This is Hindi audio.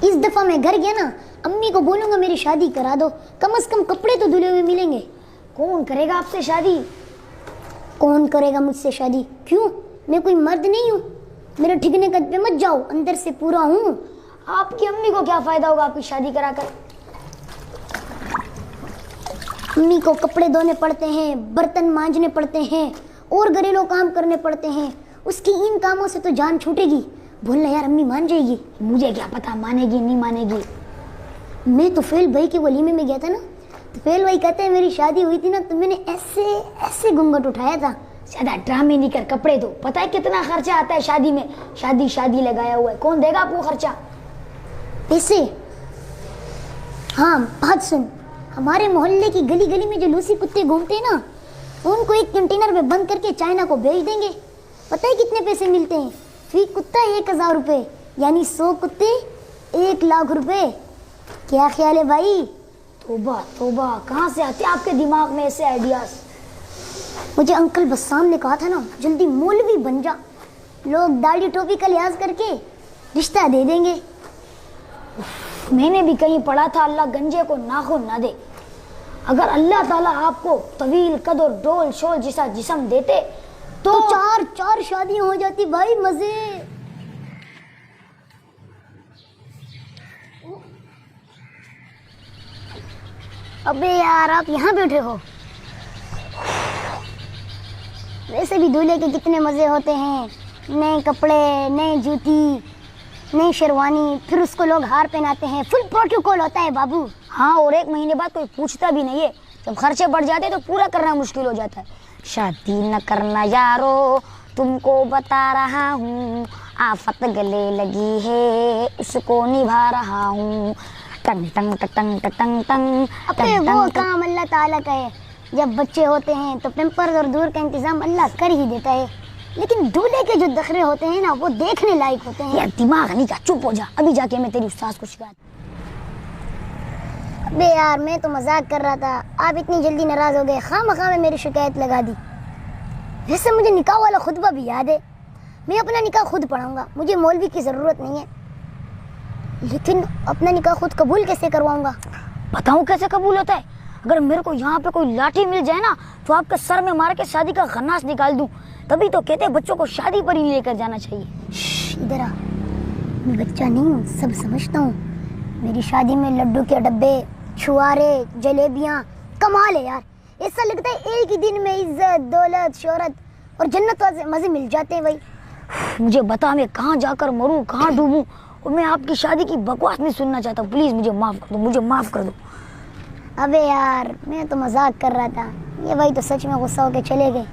इस दफा मैं घर गया ना, अम्मी को बोलूंगा मेरी शादी करा दो, कम से कम कपड़े तो धुले हुए मिलेंगे। कौन करेगा आपसे शादी? कौन करेगा मुझसे शादी? क्यों, मैं कोई मर्द नहीं हूँ? मेरे ठिकने कद पे मत जाओ, अंदर से पूरा हूँ। आपकी अम्मी को क्या फायदा होगा आपकी शादी कराकर? अम्मी को कपड़े धोने पड़ते हैं, बर्तन मांजने पड़ते हैं और घरेलू काम करने पड़ते हैं। उसकी इन कामों से तो जान छूटेगी। बोलना यार, अम्मी मान जाएगी। मुझे क्या पता मानेगी नहीं मानेगी। मैं तो फेल भाई के वलीमे में गया था ना, तो फेल भाई कहते हैं मेरी शादी हुई थी ना तो मैंने ऐसे ऐसे घूंघट उठाया था। ज्यादा ड्रामे नहीं कर, कपड़े दो। पता है कितना खर्चा आता है शादी में? शादी शादी लगाया हुआ है, कौन देगा आपको खर्चा? पैसे? हाँ बात सुन, हमारे मोहल्ले की गली गली में जो लूसी कुत्ते घूमते हैं ना, उनको एक कंटेनर में बंद करके चाइना को भेज देंगे। पता है कितने पैसे मिलते हैं? फी कुत्ता 1000 रुपये, यानी 100 कुत्ते 1 लाख रुपए। क्या ख्याल है भाई? तोबा तोबा, कहाँ से आते हैं आपके दिमाग में ऐसे आइडियाज? मुझे अंकल बस्साम ने कहा था ना, जल्दी मौलवी बन जा, लोग दाढ़ी टोपी का लिहाज करके रिश्ता दे देंगे। मैंने भी कहीं पढ़ा था, अल्लाह गंजे को नाखून ना दे। अगर अल्लाह ताला आपको तवील कद और डोल शोल जैसा जिस्म देते तो चार शादियां हो जाती भाई, मजे। अबे यार, आप यहाँ बैठे हो? वैसे भी दूल्हे के कितने मजे होते हैं, नए कपड़े, नए जूती, नई शेरवानी, फिर उसको लोग हार पहनाते हैं, फुल प्रोटोकॉल होता है बाबू। हाँ, और 1 महीने बाद कोई पूछता भी नहीं है। जब खर्चे बढ़ जाते तो पूरा करना मुश्किल हो जाता है। शादी न करना यारो, तुमको बता रहा हूँ, आफत गले लगी है, उसको निभा रहा हूँ। टंग टंग टंग टंग टंग। अबे वो काम अल्लाह ताला का है। जब बच्चे होते हैं तो पेम्पर्स और दूर का इंतजाम अल्लाह कर ही देता है, लेकिन दूल्हे के जो दखरे होते हैं ना, वो देखने लायक होते हैं। यार दिमाग नहीं का, चुप हो जा, अभी जाके मैं तेरी उस्ताद को शिकायत। अबे यार, मैं तो मजाक कर रहा था, आप इतनी जल्दी नाराज हो गए, खामखा में मेरी शिकायत लगा दी। वैसे मुझे निकाह वाला खुतबा भी याद है, मैं अपना निकाह खुद पढ़ाऊंगा, मुझे मौलवी की ज़रूरत नहीं है। लेकिन अपना निकाह खुद कबूल कैसे करवाऊंगा? बताऊं कैसे कबूल होता है? अगर मेरे को यहाँ पे कोई लाठी मिल जाए ना, तो आपके सर में मार के शादी का खन्नास निकाल दूं। तभी तो कहते हैं बच्चों को शादी पर ही लेकर जाना चाहिए। इधर आ, मैं बच्चा नहीं हूँ, सब समझता हूँ। मेरी शादी में लड्डू के डब्बे, छुआरे, जलेबियाँ, कमाल है यार। ऐसा लगता है एक ही दिन में इज्जत, दौलत, शोहरत और जन्नत वाले मजे मिल जाते हैं भाई। मुझे बता, मैं कहाँ जाकर मरूं, कहाँ डूबूं, और मैं आपकी शादी की बकवास नहीं सुनना चाहता। प्लीज मुझे माफ कर दो, मुझे माफ कर दो। अबे यार, मैं तो मजाक कर रहा था, ये भाई तो सच में गुस्सा होके चले गए।